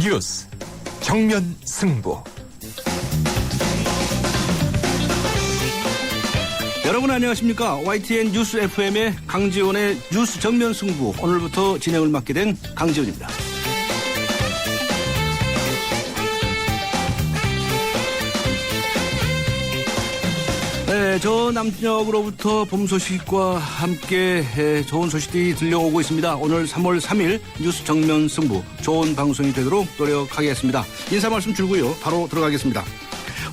뉴스 정면 승부. 여러분 안녕하십니까? YTN 뉴스 FM의 강지원의 뉴스 정면 승부, 오늘부터 진행을 맡게 된 강지원입니다. 네, 저 남쪽으로부터 봄 소식과 함께 좋은 소식들이 들려오고 있습니다. 오늘 3월 3일 뉴스 정면 승부, 좋은 방송이 되도록 노력하겠습니다. 인사 말씀 줄고요, 바로 들어가겠습니다.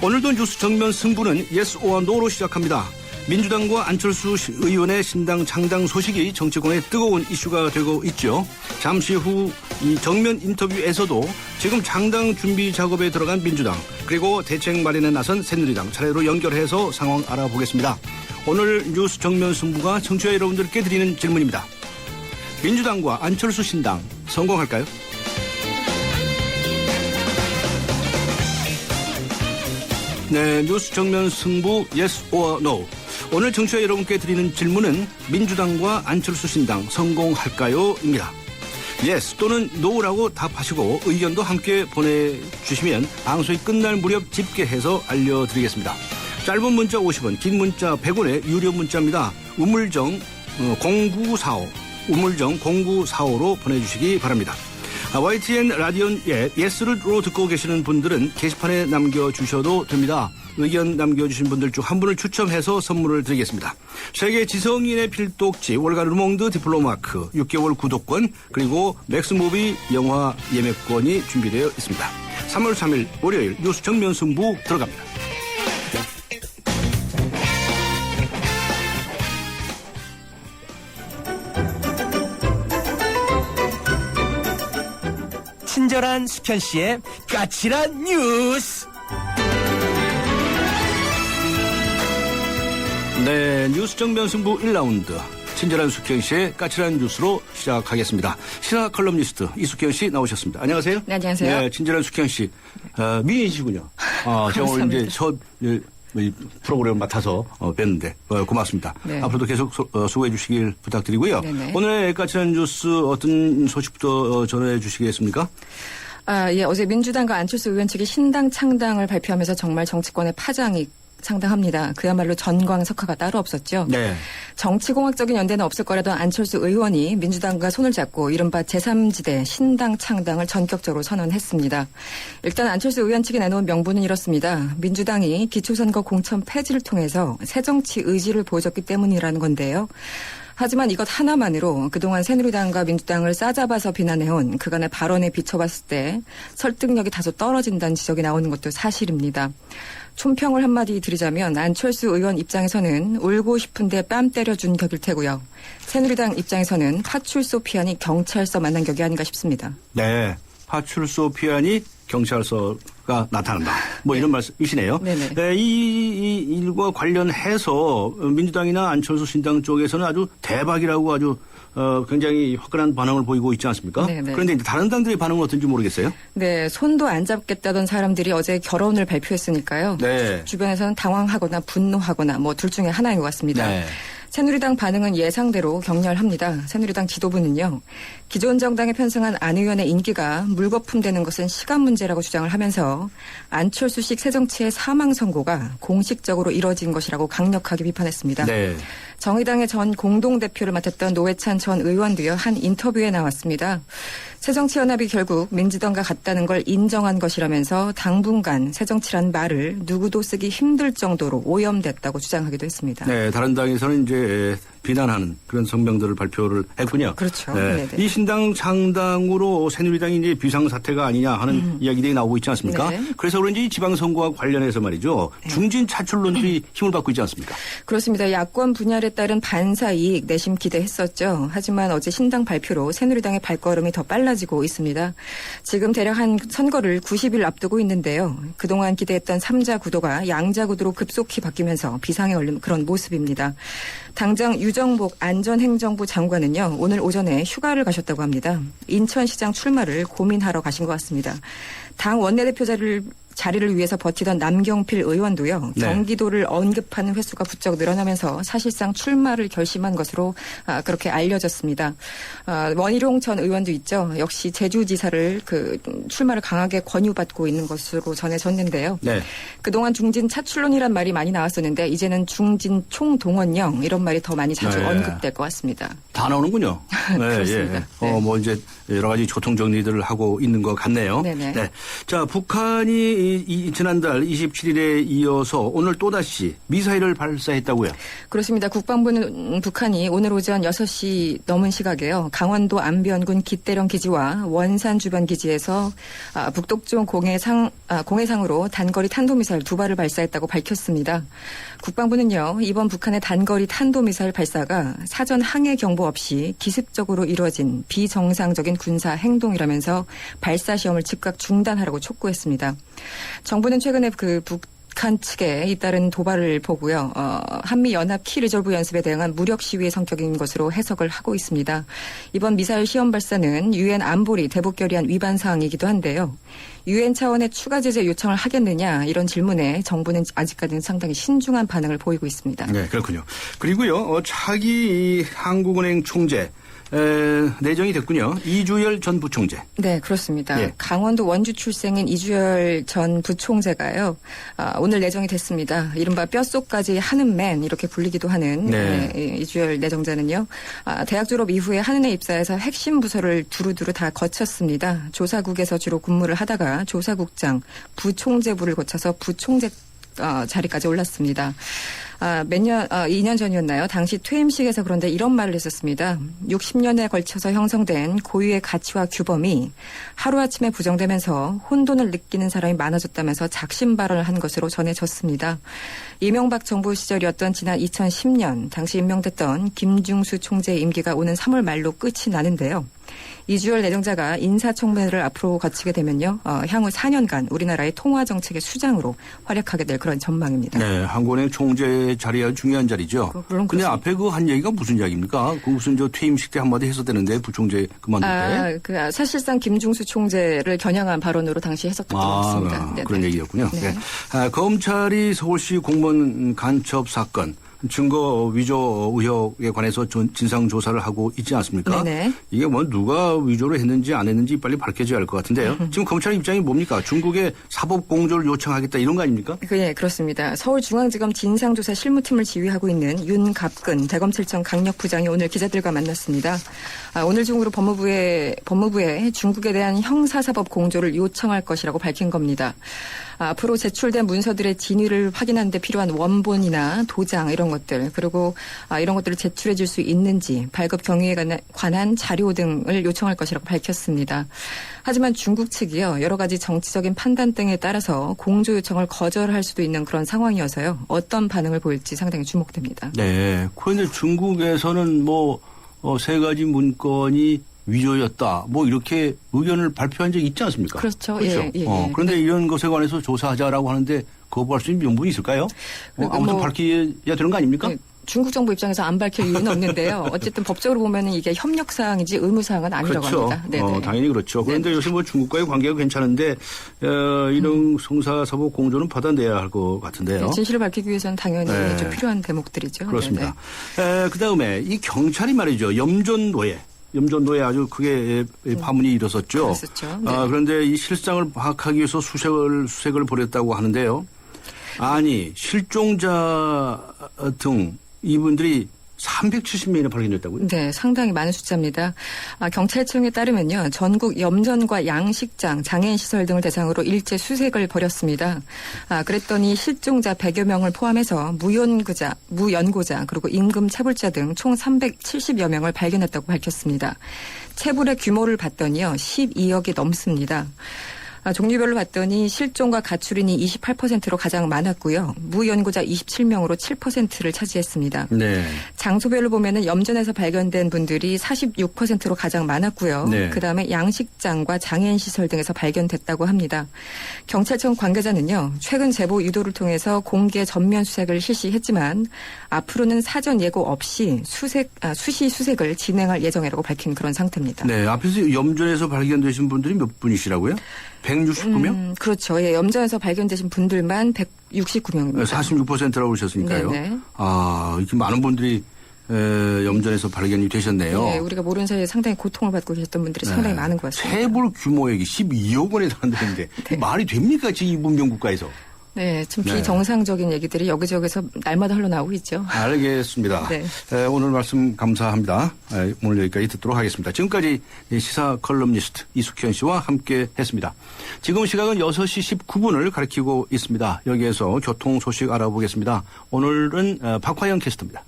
오늘도 뉴스 정면 승부는 Yes or No로 시작합니다. 민주당과 안철수 의원의 신당 창당 소식이 정치권의 뜨거운 이슈가 되고 있죠. 잠시 후 이 정면 인터뷰에서도 지금 창당 준비 작업에 들어간 민주당, 그리고 대책 마련에 나선 새누리당 차례로 연결해서 상황 알아보겠습니다. 오늘 뉴스 정면 승부가 청취자 여러분들께 드리는 질문입니다. 민주당과 안철수 신당 성공할까요? 네, 뉴스 정면 승부 Yes or No. 오늘 청취자 여러분께 드리는 질문은 민주당과 안철수 신당 성공할까요? 입니다. Yes 또는 No라고 답하시고 의견도 함께 보내주시면 방송이 끝날 무렵 집계해서 알려드리겠습니다. 짧은 문자 50원, 긴 문자 100원의 유료 문자입니다. 우물정 0945, 우물정 0945로 보내주시기 바랍니다. YTN 라디오의 예스로 듣고 계시는 분들은 게시판에 남겨주셔도 됩니다. 의견 남겨주신 분들 중 한 분을 추첨해서 선물을 드리겠습니다. 세계 지성인의 필독지 월간 르몽드 디플로마크 6개월 구독권, 그리고 맥스무비 영화 예매권이 준비되어 있습니다. 3월 3일 월요일 뉴스 정면 승부 들어갑니다. 친절한 숙현 씨의 까칠한 뉴스. 네, 뉴스 정면 승부 1라운드. 친절한 숙현 씨의 까칠한 뉴스로 시작하겠습니다. 신화 컬럼니스트 이숙현 씨 나오셨습니다. 안녕하세요. 네, 안녕하세요. 네, 친절한 숙현 씨. 미인이시군요. 제가 오늘 이제 첫 프로그램을 맡아서 뵀는데 고맙습니다. 네. 앞으로도 계속 수고해 주시길 부탁드리고요. 네네. 오늘 까칠한 뉴스 어떤 소식부터 전해 주시겠습니까? 예, 어제 민주당과 안철수 의원 측이 신당 창당을 발표하면서 정말 정치권의 파장이 상당합니다. 그야말로 전광석화가 따로 없었죠. 네. 정치공학적인 연대는 없을 거라도 안철수 의원이 민주당과 손을 잡고 이른바 제3지대 신당 창당을 전격적으로 선언했습니다. 일단 안철수 의원 측이 내놓은 명분은 이렇습니다. 민주당이 기초선거 공천 폐지를 통해서 새정치 의지를 보여줬기 때문이라는 건데요. 하지만 이것 하나만으로 그동안 새누리당과 민주당을 싸잡아서 비난해온 그간의 발언에 비춰봤을 때 설득력이 다소 떨어진다는 지적이 나오는 것도 사실입니다. 촌평을 한마디 드리자면 안철수 의원 입장에서는 울고 싶은데 뺨 때려준 격일 테고요. 새누리당 입장에서는 파출소 피안이 경찰서 만난 격이 아닌가 싶습니다. 네, 파출소 피안이 경찰서가 나타난다. 뭐 이런 말씀이시네요. 네네. 네, 이 일과 관련해서 민주당이나 안철수 신당 쪽에서는 아주 대박이라고 아주 굉장히 화끈한 반응을 보이고 있지 않습니까? 네네. 그런데 이제 다른 당들의 반응은 어떤지 모르겠어요. 네, 손도 안 잡겠다던 사람들이 어제 결혼을 발표했으니까요. 네. 주변에서는 당황하거나 분노하거나 뭐 둘 중에 하나인 것 같습니다. 네. 새누리당 반응은 예상대로 격렬합니다. 새누리당 지도부는요, 기존 정당에 편승한 안 의원의 인기가 물거품되는 것은 시간 문제라고 주장을 하면서 안철수식 새정치의 사망 선고가 공식적으로 이뤄진 것이라고 강력하게 비판했습니다. 네. 정의당의 전 공동대표를 맡았던 노회찬 전 의원도요, 한 인터뷰에 나왔습니다. 새정치연합이 결국 민주당과 같다는 걸 인정한 것이라면서 당분간 새정치란 말을 누구도 쓰기 힘들 정도로 오염됐다고 주장하기도 했습니다. 네, 다른 당에서는 이제 비난하는 그런 성명들을 발표를 했군요. 그렇죠. 네. 이 신당 창당으로 새누리당이 이제 비상사태가 아니냐 하는 이야기들이 나오고 있지 않습니까? 네. 그래서 그런지 지방선거와 관련해서 말이죠. 중진 차출론들이 힘을 받고 있지 않습니까? 그렇습니다. 야권 분열에 따른 반사이익 내심 기대했었죠. 하지만 어제 신당 발표로 새누리당의 발걸음이 더 빨라지고 있습니다. 지금 대략 한 선거를 90일 앞두고 있는데요. 그동안 기대했던 3자 구도가 양자 구도로 급속히 바뀌면서 비상에 걸린 그런 모습입니다. 당장 유정복 안전행정부 장관은요, 오늘 오전에 휴가를 가셨다고 합니다. 인천시장 출마를 고민하러 가신 것 같습니다. 당 원내대표 자리를 자리를 위해서 버티던 남경필 의원도요. 네. 경기도를 언급하는 횟수가 부쩍 늘어나면서 사실상 출마를 결심한 것으로 그렇게 알려졌습니다. 원희룡 전 의원도 있죠. 역시 제주지사를 출마를 강하게 권유받고 있는 것으로 전해졌는데요. 네. 그동안 중진 차출론이란 말이 많이 나왔었는데 이제는 중진 총동원령 이런 말이 더 많이 자주 네. 언급될 것 같습니다. 다 나오는군요. 네, 그렇습니다. 예. 네. 뭐 이제 여러 가지 교통 정리들을 하고 있는 것 같네요. 네네. 네. 자, 북한이 지난달 27일에 이어서 오늘 또다시 미사일을 발사했다고요? 그렇습니다. 국방부는 북한이 오늘 오전 6시 넘은 시각에요. 강원도 안변군 기대령 기지와 원산 주변 기지에서 북동쪽 공해상으로 단거리 탄도미사일 2발을 발사했다고 밝혔습니다. 국방부는요. 이번 북한의 단거리 탄도미사일 발사가 사전 항해 경보 없이 기습적으로 이루어진 비정상적인 군사 행동이라면서 발사 시험을 즉각 중단하라고 촉구했습니다. 정부는 최근에 북한 측에 잇따른 도발을 보고요. 한미연합 키리졸브 연습에 대응한 무력 시위의 성격인 것으로 해석을 하고 있습니다. 이번 미사일 시험 발사는 유엔 안보리 대북 결의안 위반 사항이기도 한데요. 유엔 차원의 추가 제재 요청을 하겠느냐 이런 질문에 정부는 아직까지는 상당히 신중한 반응을 보이고 있습니다. 네, 그렇군요. 그리고요, 차기 한국은행 총재 내정이 됐군요. 이주열 전 부총재. 네, 그렇습니다. 예. 강원도 원주 출생인 이주열 전 부총재가요. 오늘 내정이 됐습니다. 이른바 뼛속까지 하는맨 이렇게 불리기도 하는 네. 이주열 내정자는요. 대학 졸업 이후에 한은에 입사해서 핵심 부서를 두루두루 다 거쳤습니다. 조사국에서 주로 근무를 하다가 조사국장, 부총재부를 거쳐서 부총재 자리까지 올랐습니다. 2년 전이었나요? 당시 퇴임식에서 그런데 이런 말을 했었습니다. 60년에 걸쳐서 형성된 고유의 가치와 규범이 하루아침에 부정되면서 혼돈을 느끼는 사람이 많아졌다면서 작심 발언을 한 것으로 전해졌습니다. 이명박 정부 시절이었던 지난 2010년 당시 임명됐던 김중수 총재의 임기가 오는 3월 말로 끝이 나는데요. 이주열 내정자가 인사청문회를 앞으로 거치게 되면요. 향후 4년간 우리나라의 통화정책의 수장으로 활약하게 될 그런 전망입니다. 네, 한국은행 총재 자리가 중요한 자리죠. 물론 근데 그렇습니다. 앞에 그 한 얘기가 무슨 이야기입니까? 그 무슨 퇴임식 때 한마디 했었다는데 부총재 그만둘 때. 사실상 김중수 총재를 겨냥한 발언으로 당시 해석됐던 것 같습니다. 그런 얘기였군요. 네. 네. 검찰이 서울시 공무원 간첩 사건 증거 위조 의혹에 관해서 진상조사를 하고 있지 않습니까? 네네. 이게 뭐 누가 위조를 했는지 안 했는지 빨리 밝혀져야 할 것 같은데요. 지금 검찰 입장이 뭡니까? 중국에 사법 공조를 요청하겠다 이런 거 아닙니까? 네, 그렇습니다. 서울중앙지검 진상조사 실무팀을 지휘하고 있는 윤갑근 대검찰청 강력부장이 오늘 기자들과 만났습니다. 오늘 중으로 법무부에 중국에 대한 형사사법 공조를 요청할 것이라고 밝힌 겁니다. 앞으로 제출된 문서들의 진위를 확인하는 데 필요한 원본이나 도장 이런 것들 그리고 이런 것들을 제출해 줄 수 있는지 발급 경위에 관한 자료 등을 요청할 것이라고 밝혔습니다. 하지만 중국 측이요. 여러 가지 정치적인 판단 등에 따라서 공조 요청을 거절할 수도 있는 그런 상황이어서요. 어떤 반응을 보일지 상당히 주목됩니다. 네. 그런데 중국에서는 세 가지 문건이 위조였다. 이렇게 의견을 발표한 적이 있지 않습니까? 그렇죠. 그렇죠. 예. 그런데 이런 것에 관해서 조사하자라고 하는데 거부할 수 있는 명분이 있을까요? 아무튼 밝혀야 되는 거 아닙니까? 네, 중국 정부 입장에서 안 밝힐 이유는 없는데요. 어쨌든 법적으로 보면은 이게 협력사항이지 의무사항은 아니라고 그렇죠. 합니다. 네네. 당연히 그렇죠. 그런데 네. 요새 중국과의 관계가 괜찮은데 이런 형사사법 공조는 받아내야 할 것 같은데요. 네, 진실을 밝히기 위해서는 당연히 네. 좀 필요한 대목들이죠. 그렇습니다. 그다음에 이 경찰이 말이죠. 염전노예 아주 크게 파문이 일었었죠. 그랬었죠. 네. 그런데 이 실상을 파악하기 위해서 수색을 벌였다고 하는데요. 아니 실종자 등 이분들이 370명이나 발견됐다고요? 네, 상당히 많은 숫자입니다. 경찰청에 따르면요. 전국 염전과 양식장, 장애인 시설 등을 대상으로 일제 수색을 벌였습니다. 그랬더니 실종자 100여 명을 포함해서 무연고자, 그리고 임금 체불자 등 총 370여 명을 발견했다고 밝혔습니다. 체불의 규모를 봤더니요. 12억이 넘습니다. 종류별로 봤더니 실종과 가출인이 28%로 가장 많았고요. 무연고자 27명으로 7%를 차지했습니다. 네. 장소별로 보면은 염전에서 발견된 분들이 46%로 가장 많았고요. 네. 그다음에 양식장과 장애인 시설 등에서 발견됐다고 합니다. 경찰청 관계자는요. 최근 제보 유도를 통해서 공개 전면 수색을 실시했지만 앞으로는 사전 예고 없이 수시 수색을 진행할 예정이라고 밝힌 그런 상태입니다. 네. 앞에서 염전에서 발견되신 분들이 몇 분이시라고요? 169명? 그렇죠. 예, 염전에서 발견되신 분들만 169명입니다. 46%라고 그러셨으니까요. 네네. 이렇게 많은 분들이 염전에서 발견이 되셨네요. 네, 우리가 모르는 사이에 상당히 고통을 받고 계셨던 분들이 상당히 많은 것 같습니다. 체불 규모액이 12억 원에 달한다는데 네. 말이 됩니까? 지금 이 문명 국가에서. 네, 좀 비정상적인 얘기들이 여기저기서 날마다 흘러나오고 있죠. 알겠습니다. 네. 오늘 말씀 감사합니다. 오늘 여기까지 듣도록 하겠습니다. 지금까지 시사 컬럼니스트 이숙현 씨와 함께 했습니다. 지금 시각은 6시 19분을 가리키고 있습니다. 여기에서 교통 소식 알아보겠습니다. 오늘은 박화영 캐스터입니다.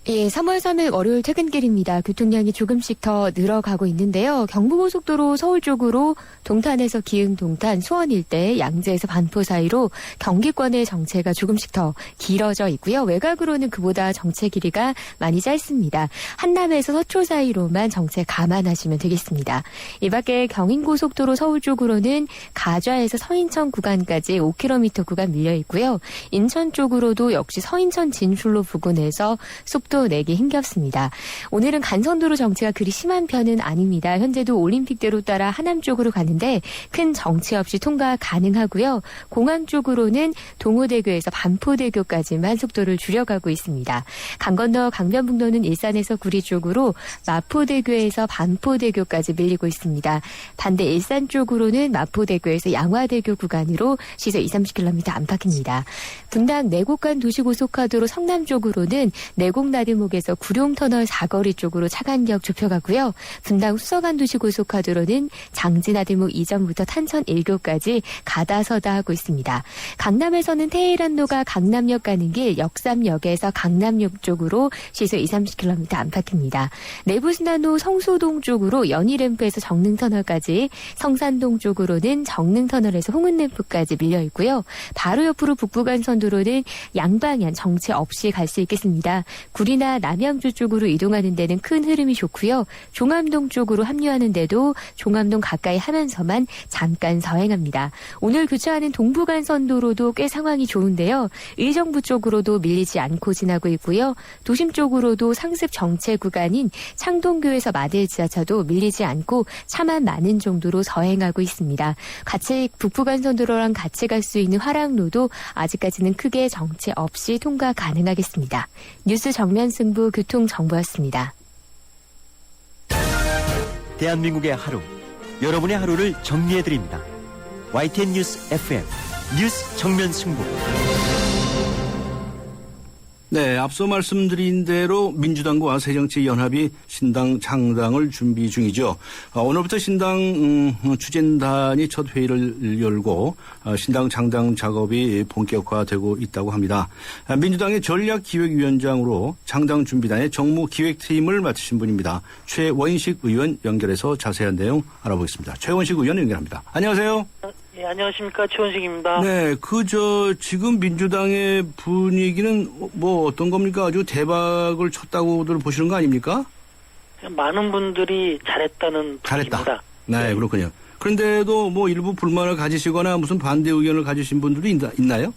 예, 3월 3일 월요일 퇴근길입니다. 교통량이 조금씩 더 늘어가고 있는데요. 경부고속도로 서울 쪽으로 동탄에서 기흥 동탄 수원 일대 양재에서 반포 사이로 경기권의 정체가 조금씩 더 길어져 있고요. 외곽으로는 그보다 정체 길이가 많이 짧습니다. 한남에서 서초 사이로만 정체 감안하시면 되겠습니다. 이 밖에 경인고속도로 서울 쪽으로는 가좌에서 서인천 구간까지 5km 구간 밀려 있고요. 인천 쪽으로도 역시 서인천 진출로 부근에서 속도 내기 힘겹습니다. 오늘은 간선도로 정체가 그리 심한 편은 아닙니다. 현재도 올림픽대로 따라 하남 쪽으로 가는데 큰 정체 없이 통과 가능하고요. 공항 쪽으로는 동호대교에서 반포대교까지만 속도를 줄여가고 있습니다. 강 건너 강변북로는 일산에서 구리 쪽으로 마포대교에서 반포대교까지 밀리고 있습니다. 반대 일산 쪽으로는 마포대교에서 양화대교 구간으로 시속 20-30km 안팎입니다. 분당 내곡간 도시고속화도로 성남 쪽으로는 내곡 나들목에서 구룡터널 사거리 쪽으로 차간격 좁혀가고요. 분당 수서간 도시고속화도로는 장진나들목 이전부터 탄천 1교까지 가다서다 하고 있습니다. 강남에서는 테헤란로가 강남역 가는 길 역삼역에서 강남역 쪽으로 시속 20-30km 안팎입니다. 내부순환로 성수동 쪽으로 연희램프에서 정릉터널까지, 성산동 쪽으로는 정릉터널에서 홍은램프까지 밀려 있고요. 바로 옆으로 북부간선도로는 양방향 정체 없이 갈 수 있겠습니다. 구리나 남양주 쪽으로 이동하는 데는 큰 흐름이 좋고요. 종암동 쪽으로 합류하는 데도 종암동 가까이 하면서만 잠깐 서행합니다. 오늘 교차하는 동부간선도로도 꽤 상황이 좋은데요. 의정부 쪽으로도 밀리지 않고 지나고 있고요. 도심 쪽으로도 상습 정체 구간인 창동교에서 마들 지하차도 밀리지 않고 차만 많은 정도로 서행하고 있습니다. 같이 북부간선도로랑 같이 갈 수 있는 화랑로도 아직까지는 크게 정체 없이 통과 가능하겠습니다. 뉴스 정면 승부 교통정보였습니다. 대한민국의 하루, 여러분의 하루를 정리해드립니다. YTN 뉴스 FM, 뉴스 정면 승부. 네, 앞서 말씀드린 대로 민주당과 새정치연합이 신당 창당을 준비 중이죠. 오늘부터 신당 추진단이 첫 회의를 열고 신당 창당 작업이 본격화되고 있다고 합니다. 민주당의 전략기획위원장으로 창당 준비단의 정무기획팀을 맡으신 분입니다. 최원식 의원 연결해서 자세한 내용 알아보겠습니다. 최원식 의원 연결합니다. 안녕하세요. 네, 안녕하십니까. 최원식입니다. 네, 지금 민주당의 분위기는 뭐 어떤 겁니까? 아주 대박을 쳤다고들 보시는 거 아닙니까? 많은 분들이 잘했다는 분위기입니다. 네, 그렇군요. 그런데도 뭐 일부 불만을 가지시거나 무슨 반대 의견을 가지신 분들이 있나요?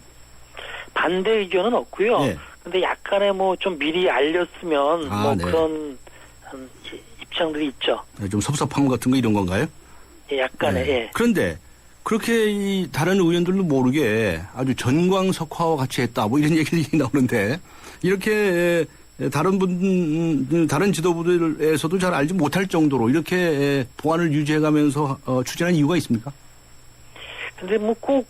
반대 의견은 없고요. 네. 근데 약간의 뭐 좀 미리 알렸으면 네. 그런 입장들이 있죠. 네, 좀 섭섭함 같은 거 이런 건가요? 예, 약간의. 네. 예. 그런데 그렇게 이 다른 의원들도 모르게 아주 전광석화와 같이 했다 뭐 이런 얘기들이 나오는데 이렇게 다른 지도부들에서도 잘 알지 못할 정도로 이렇게 보안을 유지해가면서 추진한 이유가 있습니까? 근데 뭐 꼭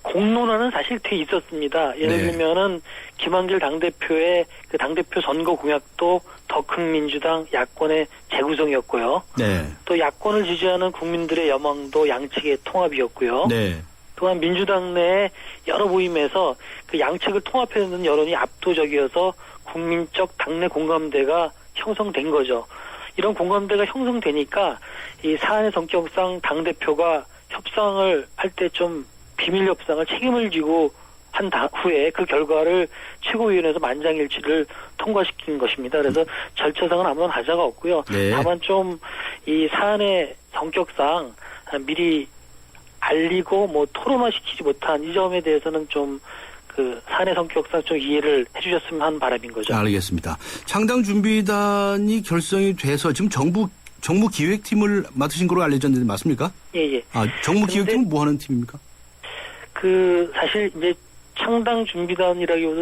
공론화는 사실 돼 있었습니다. 예를 네. 들면은 김한길 당대표의 그 당대표 선거 공약도 더 큰 민주당 야권의 재구성이었고요. 네. 또 야권을 지지하는 국민들의 여망도 양측의 통합이었고요. 네. 또한 민주당 내 여러 모임에서 그 양측을 통합해내는 여론이 압도적이어서 국민적 당내 공감대가 형성된 거죠. 이런 공감대가 형성되니까 이 사안의 성격상 당대표가 협상을 할 때 좀 비밀 협상을 책임을 지고 한 후에 그 결과를 최고위원회에서 만장일치를 통과시킨 것입니다. 그래서 절차상은 아무런 하자가 없고요. 네. 다만 좀 이 사안의 성격상 미리 알리고 뭐 토론화시키지 못한 이 점에 대해서는 좀 사안의 성격상 좀 이해를 해주셨으면 하는 바람인 거죠. 알겠습니다. 창당 준비단이 결성이 돼서 지금 정부 정무기획팀을 맡으신 걸로 알려졌는데 맞습니까? 예. 아, 정무기획팀은 뭐 하는 팀입니까? 사실 이제 창당 준비단이라기보다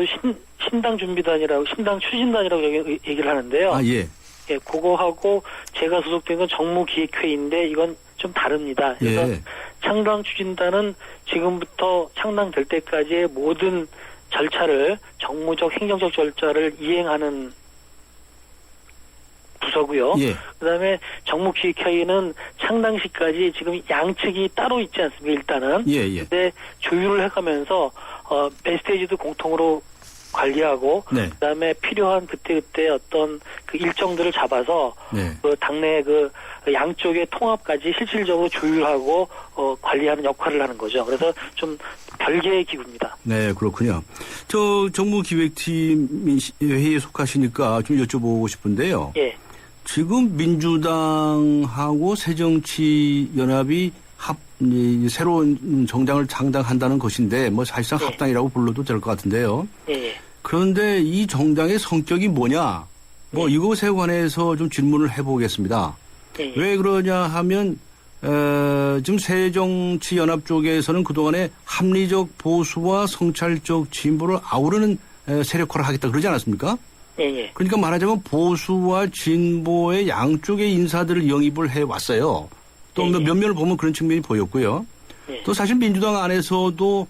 신당 준비단이라고, 신당 추진단이라고 얘기를 하는데요. 아, 예. 예, 그거하고 제가 소속된 건 정무기획회의인데 이건 좀 다릅니다. 그래서 창당 추진단은 지금부터 창당될 때까지의 모든 절차를, 정무적, 행정적 절차를 이행하는 부서고요. 예. 그다음에 정무기획회의는 창당 시까지 지금 양측이 따로 있지 않습니까? 일단은. 예. 근데 조율을 해가면서 매 스테이지도 공통으로 관리하고, 네. 그다음에 필요한 그때 어떤 그 일정들을 잡아서 네. 그 당내 그 양쪽의 통합까지 실질적으로 조율하고 관리하는 역할을 하는 거죠. 그래서 좀 별개의 기구입니다. 네, 그렇군요. 저 정무기획팀 회의에 속하시니까 좀 여쭤보고 싶은데요. 예. 지금 민주당하고 새정치연합이 새로운 정당을 창당한다는 것인데 뭐 사실상 예. 합당이라고 불러도 될 것 같은데요. 예. 그런데 이 정당의 성격이 뭐냐? 뭐 이것에 관해서 좀 질문을 해보겠습니다. 예. 왜 그러냐 하면 지금 새정치연합 쪽에서는 그동안에 합리적 보수와 성찰적 진보를 아우르는 세력화를 하겠다 그러지 않았습니까? 예. 그러니까 말하자면 보수와 진보의 양쪽의 인사들을 영입을 해왔어요. 또 면면을 보면 그런 측면이 보였고요. 또 사실 민주당 안에서도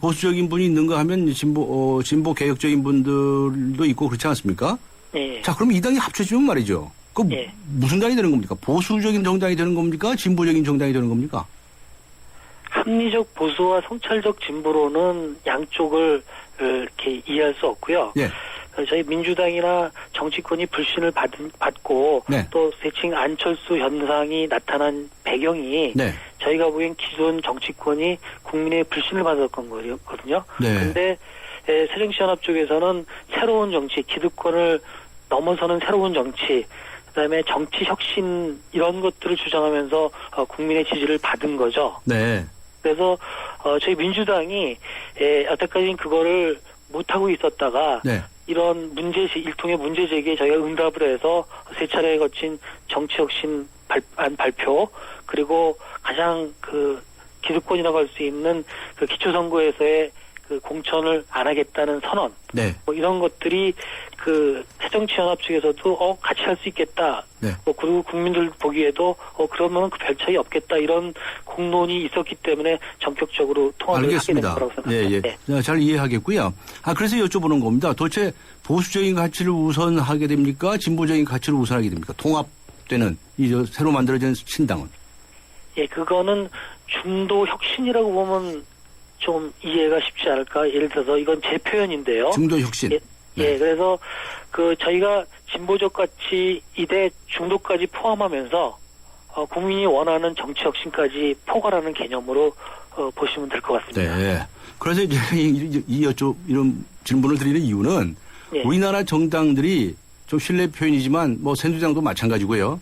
보수적인 분이 있는가 하면 진보 개혁적인 분들도 있고 그렇지 않습니까? 예. 자, 그럼 이 당이 합쳐지면 말이죠. 그 무슨 당이 되는 겁니까? 보수적인 정당이 되는 겁니까? 진보적인 정당이 되는 겁니까? 합리적 보수와 성찰적 진보로는 양쪽을 이렇게 이해할 수 없고요. 예. 저희 민주당이나 정치권이 불신을 받고 네. 또 대칭 안철수 현상이 나타난 배경이 네. 저희가 보기엔 기존 정치권이 국민의 불신을 받았던 거거든요. 그런데 새정치연합 쪽에서는 새로운 정치, 기득권을 넘어서는 새로운 정치, 그다음에 정치 혁신 이런 것들을 주장하면서 국민의 지지를 받은 거죠. 네. 그래서 저희 민주당이 여태까지는 그거를 못하고 있었다가 네. 이런 일통의 문제 제기에 저희가 응답을 해서 세 차례에 거친 정치혁신 발표, 그리고 가장 그 기득권이라고 할 수 있는 그 기초선거에서의 그 공천을 안 하겠다는 선언, 네. 뭐 이런 것들이 그 새정치연합 측에서도 같이 할 수 있겠다. 네. 그리고 국민들 보기에도 그러면 그 별 차이 없겠다, 이런 공론이 있었기 때문에 전격적으로 통합을 알겠습니다. 하게 된 거라고 생각합니다. 예. 잘 이해하겠고요. 그래서 여쭤보는 겁니다. 도대체 보수적인 가치를 우선하게 됩니까? 진보적인 가치를 우선하게 됩니까? 통합되는 이 새로 만들어진 신당은. 예, 그거는 중도 혁신이라고 보면 좀 이해가 쉽지 않을까. 예를 들어서 이건 제 표현인데요. 중도 혁신. 예, 그래서 저희가 진보적 가치 이대 중도까지 포함하면서 국민이 원하는 정치 혁신까지 포괄하는 개념으로 보시면 될 것 같습니다. 네. 그래서 이제 이런 질문을 드리는 이유는 우리나라 정당들이 좀 신뢰 표현이지만 뭐 새누리당도 마찬가지고요.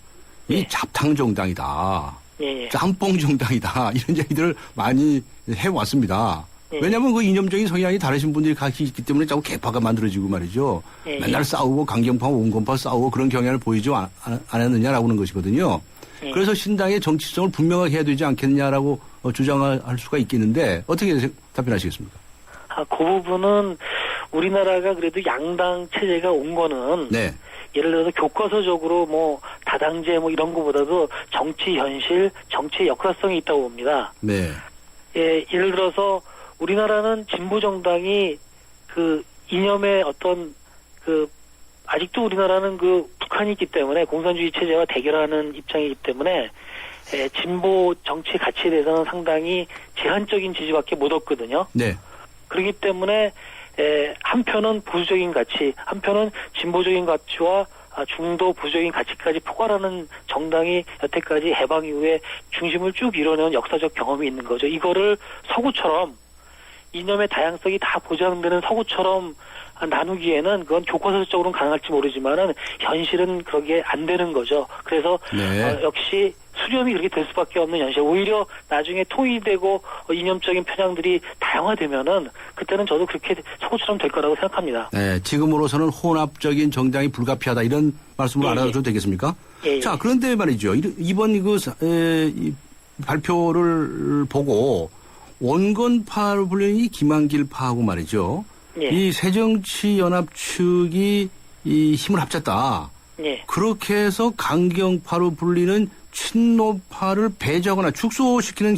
이 잡탕 정당이다. 짬뽕 정당이다. 이런 얘기들을 많이 해왔습니다. 왜냐하면 그 이념적인 성향이 다르신 분들이 같이 있기 때문에 자꾸 개파가 만들어지고 말이죠. 맨날 싸우고 강경파, 온건파 싸우고 그런 경향을 보이지 안 했느냐라고 하는 것이거든요. 그래서 신당의 정치성을 분명하게 해야 되지 않겠냐라고 주장할 수가 있겠는데 어떻게 답변하시겠습니까? 그 부분은 우리나라가 그래도 양당 체제가 온 거는 예를 들어서 교과서적으로 뭐 다당제 뭐 이런 거보다도 정치 현실, 정치의 역사성이 있다고 봅니다. 네. 예를 들어서 우리나라는 진보 정당이 그 이념의 어떤 아직도 우리나라는 북한이 있기 때문에 공산주의 체제와 대결하는 입장이기 때문에 진보 정치 가치에 대해서는 상당히 제한적인 지지밖에 못 얻거든요. 네. 그렇기 때문에 한편은 보수적인 가치, 한편은 진보적인 가치와 중도 보수적인 가치까지 포괄하는 정당이 여태까지 해방 이후에 중심을 쭉 이뤄내는 역사적 경험이 있는 거죠. 이거를 서구처럼 이념의 다양성이 다 보장되는 서구처럼 나누기에는 그건 교과서적으로는 가능할지 모르지만은 현실은 그러게 안 되는 거죠. 그래서 역시 수렴이 그렇게 될 수밖에 없는 현실. 오히려 나중에 통일되고 이념적인 편향들이 다양화되면은 그때는 저도 그렇게 서구처럼 될 거라고 생각합니다. 네, 지금으로서는 혼합적인 정당이 불가피하다 이런 말씀을 알아도 되겠습니까? 예, 예. 자, 그런데 말이죠. 이번 이 발표를 보고 원건파로 불리는 이 김한길파하고 말이죠. 예. 이 새정치연합 측이 이 힘을 합쳤다. 예. 그렇게 해서 강경파로 불리는 친노파를 배제하거나 축소시키는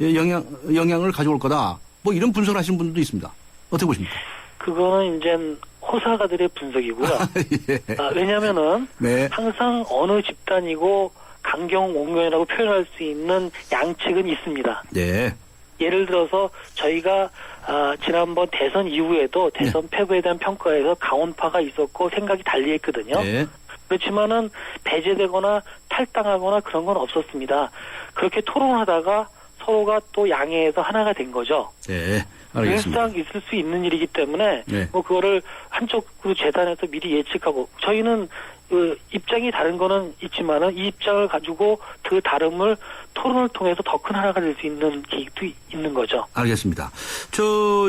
영향을 가져올 거다. 뭐 이런 분석을 하시는 분들도 있습니다. 어떻게 보십니까? 그거는 이제 호사가들의 분석이고요. 예. 왜냐면은 네. 항상 어느 집단이고 강경 옹경이라고 표현할 수 있는 양측은 있습니다. 네. 예를 들어서 저희가 지난번 대선 이후에도 대선 패배에 대한 평가에서 강원파가 있었고 생각이 달리했거든요. 네. 그렇지만은 배제되거나 탈당하거나 그런 건 없었습니다. 그렇게 토론하다가 서로가 또 양해해서 하나가 된 거죠. 네. 알겠습니다. 늘상 있을 수 있는 일이기 때문에 네. 뭐 그거를 한쪽으로 재단해서 미리 예측하고 저희는 그 입장이 다른 거는 있지만은 이 입장을 가지고 그 다름을 토론을 통해서 더 큰 하나가 될 수 있는 계획도 있는 거죠. 알겠습니다.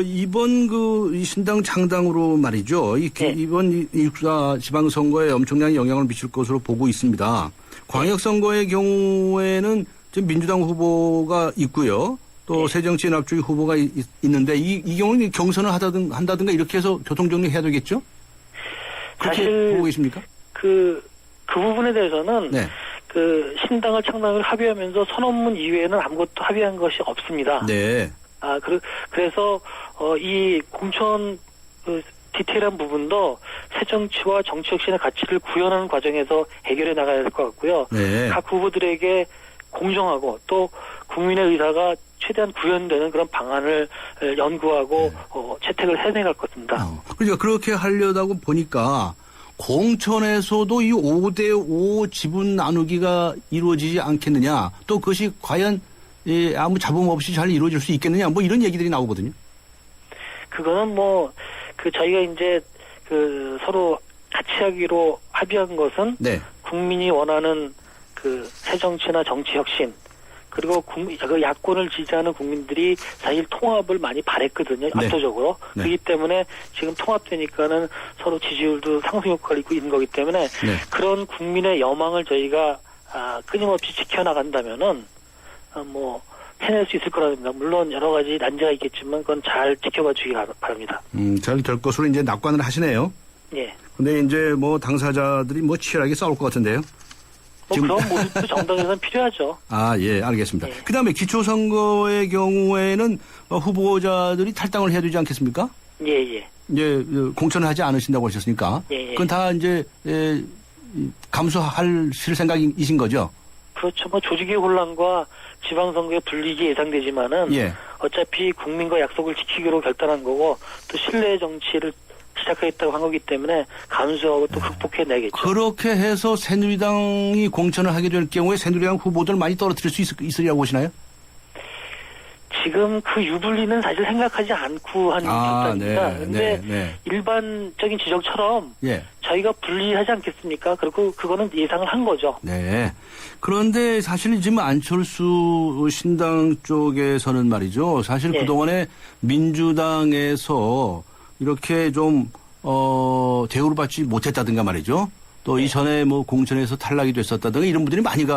이번 이 신당 창당으로 말이죠. 이번 육사 지방선거에 엄청난 영향을 미칠 것으로 보고 있습니다. 광역선거의 경우에는 지금 민주당 후보가 있고요. 또 새정치연합 쪽의 후보가 있는데 이 경우는 경선을 한다든가 이렇게 해서 교통정리해야 되겠죠? 그렇게 사실 보고 계십니까? 그 부분에 대해서는 네. 그 신당을 창당을 합의하면서 선언문 이외에는 아무것도 합의한 것이 없습니다. 네. 그래서 이 공천 디테일한 부분도 새정치와 정치혁신의 가치를 구현하는 과정에서 해결해 나가야 될 것 같고요. 네. 각 후보들에게 공정하고 또 국민의 의사가 최대한 구현되는 그런 방안을 연구하고 채택을 해내갈 것입니다. 그러니까 그렇게 하려다고 보니까 공천에서도 이 5대5 지분 나누기가 이루어지지 않겠느냐. 또 그것이 과연 아무 잡음 없이 잘 이루어질 수 있겠느냐. 뭐 이런 얘기들이 나오거든요. 그거는 저희가 이제 서로 같이 하기로 합의한 것은 네. 국민이 원하는 새정치나 정치혁신 그리고 야권을 지지하는 국민들이 사실 통합을 많이 바랬거든요. 네. 압도적으로. 네. 그렇기 때문에 지금 통합되니까는 서로 지지율도 상승 효과를 있고 있는 거기 때문에 네. 그런 국민의 여망을 저희가 끊임없이 지켜나간다면은 해낼 수 있을 거랍니다. 물론 여러 가지 난제가 있겠지만 그건 잘 지켜봐 주기 바랍니다. 잘 될 것으로 이제 낙관을 하시네요. 예. 근데 이제 당사자들이 치열하게 싸울 것 같은데요. 그런 모습도 정당에서는 필요하죠. 예, 알겠습니다. 네. 그 다음에 기초선거의 경우에는 후보자들이 탈당을 해야 되지 않겠습니까? 예. 이제 공천을 하지 않으신다고 하셨으니까. 예. 그건 다 이제 감수하실 생각이신 거죠? 그렇죠. 조직의 혼란과 지방선거의 불이익이 예상되지만은 예. 어차피 국민과 약속을 지키기로 결단한 거고 또 신뢰 정치를 시작하겠다고 한 거기 때문에 감수하고 또 극복해내겠죠. 그렇게 해서 새누리당이 공천을 하게 될 경우에 새누리당 후보들 많이 떨어뜨릴 수 있으리라고 보시나요? 지금 그 유불리는 사실 생각하지 않고 한 결단입니다. 그런데 네. 일반적인 지적처럼 예. 저희가 분리하지 않겠습니까? 그리고 그거는 예상을 한 거죠. 네. 그런데 사실 지금 안철수 신당 쪽에서는 말이죠. 사실 그동안에 민주당에서 이렇게 좀 대우를 받지 못했다든가 말이죠. 또 이전에 공천에서 탈락이 됐었다든가 이런 분들이 많이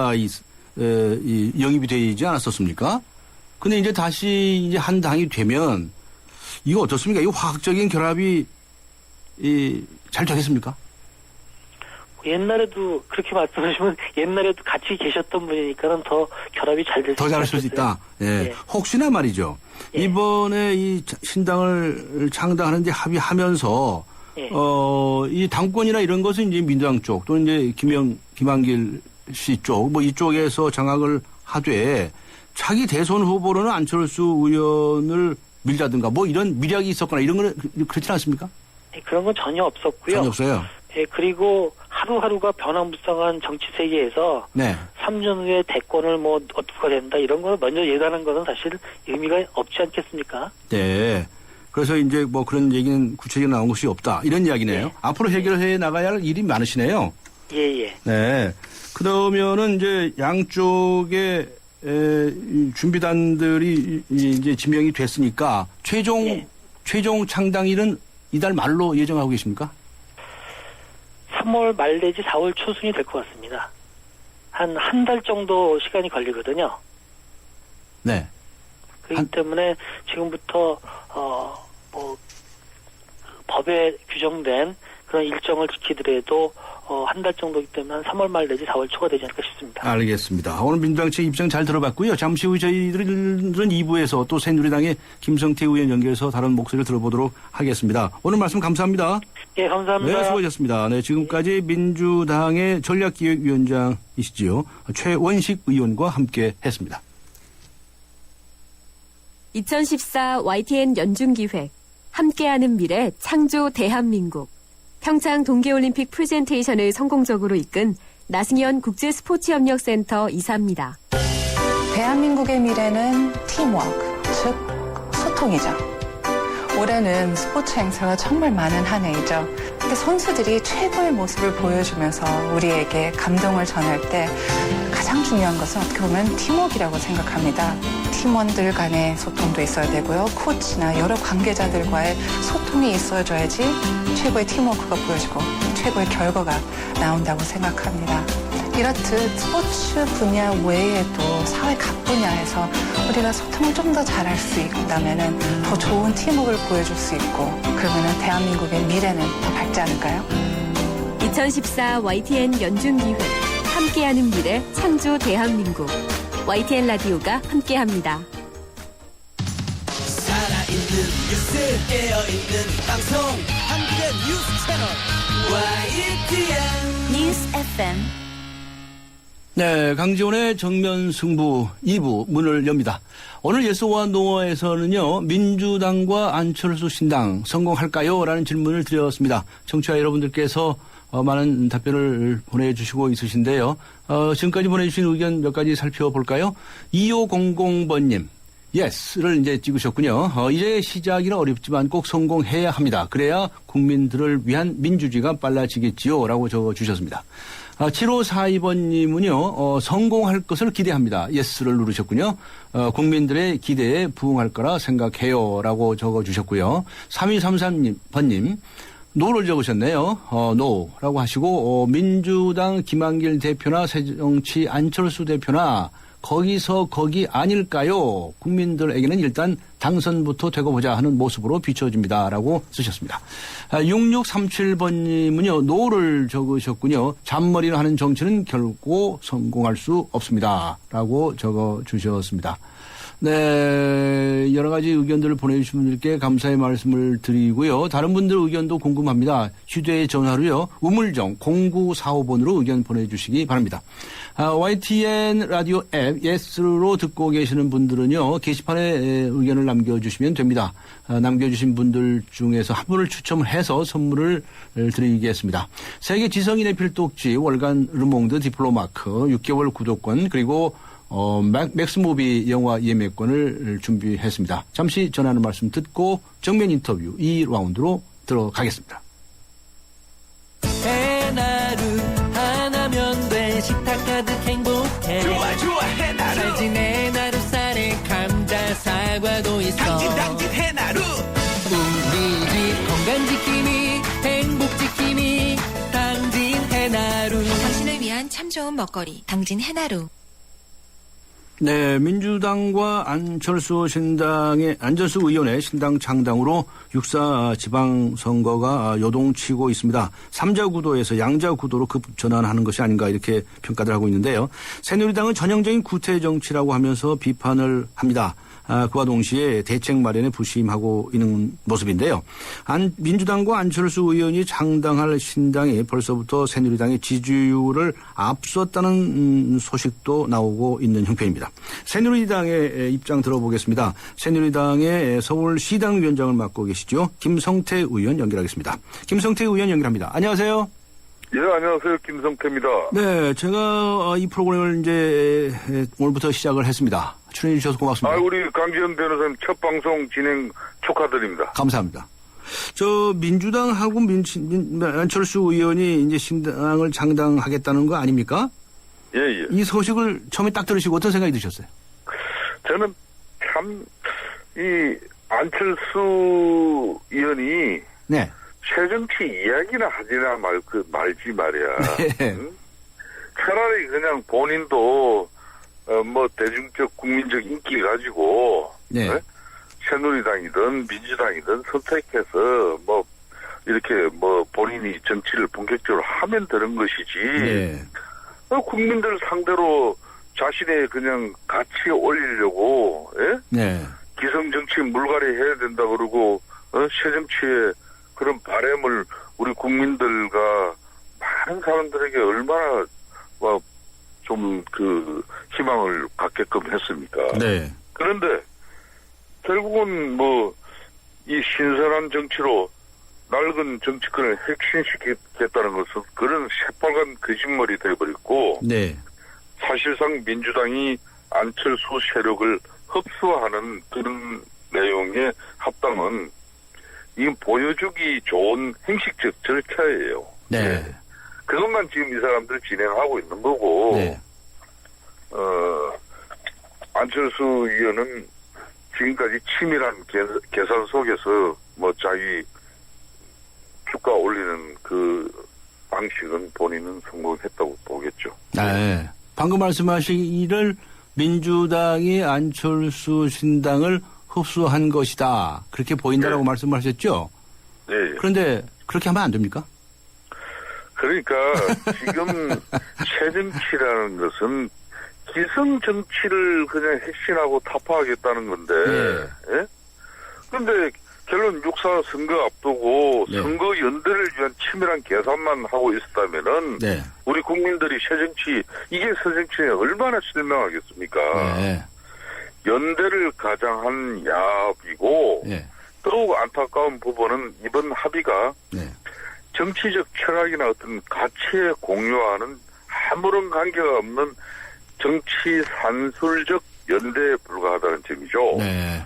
영입이 되지 않았었습니까? 근데 이제 다시 이제 한 당이 되면 이거 어떻습니까? 이 화학적인 결합이 잘 되겠습니까? 옛날에도 그렇게 말씀하시면 옛날에도 같이 계셨던 분이니까는 더 결합이 잘 될 수 있다. 더 잘할 수 있다. 예. 혹시나 말이죠. 이번에 이 신당을 창당하는데 합의하면서 이 당권이나 이런 것은 이제 민주당 쪽 또 이제 김한길 씨 쪽 이쪽에서 장악을 하되 자기 대선 후보로는 안철수 의원을 밀자든가 이런 미략이 있었거나 이런 거는 그렇지 않습니까? 그런 건 전혀 없었고요. 전혀 없어요. 그리고 하루하루가 변화무쌍한 정치 세계에서 3년 후에 대권을 어떻게 된다 이런 걸 먼저 예단한 것은 사실 의미가 없지 않겠습니까? 네. 그래서 이제 그런 얘기는 구체적으로 나온 것이 없다 이런 이야기네요. 앞으로 해결해 나가야 할 일이 많으시네요. 예. 네. 그러면은 이제 양쪽의 준비단들이 이제 지명이 됐으니까 최종 창당일은 이달 말로 예정하고 계십니까? 3월 말 내지 4월 초순이 될 것 같습니다. 한 달 정도 시간이 걸리거든요. 네. 그렇기 때문에 지금부터 법에 규정된 그런 일정을 지키더라도 한 달 정도이기 때문에 한 3월 말 내지 4월 초가 되지 않을까 싶습니다. 알겠습니다. 오늘 민주당 측 입장 잘 들어봤고요. 잠시 후 저희들은 2부에서 또 새누리당의 김성태 의원 연결해서 다른 목소리를 들어보도록 하겠습니다. 오늘 말씀 감사합니다. 예, 감사합니다. 네, 수고하셨습니다. 네, 지금까지 민주당의 전략기획위원장이시지요. 최원식 의원과 함께 했습니다. 2014 YTN 연중기획 함께하는 미래 창조 대한민국 평창 동계올림픽 프레젠테이션을 성공적으로 이끈 나승현 국제스포츠협력센터 이사입니다. 대한민국의 미래는 팀워크, 즉 소통이죠. 올해는 스포츠 행사가 정말 많은 한 해이죠. 근데 선수들이 최고의 모습을 보여주면서 우리에게 감동을 전할 때 가장 중요한 것은 어떻게 보면 팀워크라고 생각합니다. 팀원들 간의 소통도 있어야 되고요. 코치나 여러 관계자들과의 소통이 있어줘야지 최고의 팀워크가 보여지고 최고의 결과가 나온다고 생각합니다. 이렇듯 스포츠 분야 외에도 사회 각 분야에서 우리가 소통을 좀 더 잘할 수 있다면 더 좋은 팀워크를 보여줄 수 있고 그러면 대한민국의 미래는 더 밝지 않을까요? 2014 YTN 연중기획 함께하는 미래 창조 대한민국 YTN 라디오가 함께합니다. 살아있는 뉴스 깨어있는 방송 한국의 뉴스 채널 YTN 뉴스 FM. 네, 강지원의 정면 승부 2부 문을 엽니다. 오늘 예스와 노어에서는요, 민주당과 안철수 신당 성공할까요? 라는 질문을 드렸습니다. 청취자 여러분들께서 많은 답변을 보내주시고 있으신데요. 지금까지 보내주신 의견 몇 가지 살펴볼까요? 2500번님. 예스를 이제 찍으셨군요. 이제 시작이라 어렵지만 꼭 성공해야 합니다. 그래야 국민들을 위한 민주주의가 빨라지겠지요. 라고 적어주셨습니다. 7542번님은요, 성공할 것을 기대합니다. 예스를 누르셨군요. 국민들의 기대에 부응할 거라 생각해요. 라고 적어주셨고요. 3233번님, 노를 적으셨네요. 노라고 하시고, 민주당 김한길 대표나 새정치 안철수 대표나 거기서 거기 아닐까요? 국민들에게는 일단 당선부터 되고 보자 하는 모습으로 비춰집니다라고 쓰셨습니다. 6637번님은요. 노를 적으셨군요. 잔머리를 하는 정치는 결코 성공할 수 없습니다라고 적어주셨습니다. 네, 여러 가지 의견들을 보내주신 분들께 감사의 말씀을 드리고요. 다른 분들 의견도 궁금합니다. 휴대전화로요. 우물정 0945번으로 의견 보내주시기 바랍니다. YTN 라디오 앱 예스로 듣고 계시는 분들은요. 게시판에 의견을 남겨주시면 됩니다. 남겨주신 분들 중에서 한 분을 추첨해서 선물을 드리겠습니다. 세계 지성인의 필독지 월간 르몽드 디플로마크 6개월 구독권 그리고 맥스무비 영화 예매권을 준비했습니다. 잠시 전하는 말씀 듣고 정면 인터뷰 2라운드로 들어가겠습니다. 해나루 하나면 돼 식탁 가득 행복해 좋아 해나루 잘 지내 나루 쌀에 감자 사과도 있어 당진 해나루 우리 집 건강 지킴이 행복 지킴이 당진 해나루 당신을 위한 참 좋은 먹거리 당진 해나루. 네, 민주당과 안철수 의원의 신당 창당으로 6.4 지방선거가 요동치고 있습니다. 3자 구도에서 양자 구도로 급 전환하는 것이 아닌가 이렇게 평가를 하고 있는데요. 새누리당은 전형적인 구태 정치라고 하면서 비판을 합니다. 그와 동시에 대책 마련에 부심하고 있는 모습인데요. 민주당과 안철수 의원이 창당할 신당이 벌써부터 새누리당의 지지율을 앞섰다는 소식도 나오고 있는 형편입니다. 새누리당의 입장 들어보겠습니다. 새누리당의 서울시당위원장을 맡고 계시죠. 김성태 의원 연결하겠습니다. 김성태 의원 연결합니다. 안녕하세요. 예, 안녕하세요. 김성태입니다. 네, 제가 이 프로그램을 이제 오늘부터 시작을 했습니다. 출연해 주셔서 고맙습니다. 우리 강지현 변호사님 첫 방송 진행 축하드립니다. 감사합니다. 민주당하고 안철수 의원이 이제 신당을 창당하겠다는 거 아닙니까? 예, 예. 이 소식을 처음에 딱 들으시고 어떤 생각이 드셨어요? 저는 참, 안철수 의원이. 네. 새정치 이야기나 하지나 말지 말이야. 네. 응? 차라리 그냥 본인도 뭐 대중적 국민적 인기 가지고 네. 네? 새누리당이든 민주당이든 선택해서 뭐 이렇게 뭐 본인이 정치를 본격적으로 하면 되는 것이지. 네. 국민들 상대로 자신의 그냥 가치 올리려고 예? 네. 기성 정치 물갈이 해야 된다 그러고 새 정치에 그런 바람을 우리 국민들과 많은 사람들에게 얼마나 좀 그 희망을 갖게끔 했습니까? 네. 그런데 결국은 뭐 이 신선한 정치로 낡은 정치권을 혁신시키겠다는 것은 그런 새빨간 거짓말이 되어버렸고 네. 사실상 민주당이 안철수 세력을 흡수하는 그런 내용의 합당은 이 보여주기 좋은 형식적 절차예요. 네. 그것만 지금 이 사람들 진행하고 있는 거고, 네. 안철수 의원은 지금까지 치밀한 계산 속에서 뭐 자기 주가 올리는 그 방식은 본인은 성공했다고 보겠죠. 네. 방금 말씀하신 일을 민주당이 안철수 신당을 흡수한 것이다. 그렇게 보인다라고 네. 말씀하셨죠? 네. 그런데 그렇게 하면 안 됩니까? 그러니까 지금 새정치라는 것은 기성 정치를 그냥 핵심하고 타파하겠다는 건데, 예? 그런데 결론 6.4 선거 앞두고 네. 선거 연대를 위한 치밀한 계산만 하고 있었다면은 네. 우리 국민들이 새정치 이게 새정치에 얼마나 실망하겠습니까? 네. 연대를 가장한 야합이고 네. 더욱 안타까운 부분은 이번 합의가 네. 정치적 철학이나 어떤 가치에 공유하는 아무런 관계가 없는 정치 산술적 연대에 불과하다는 점이죠. 네.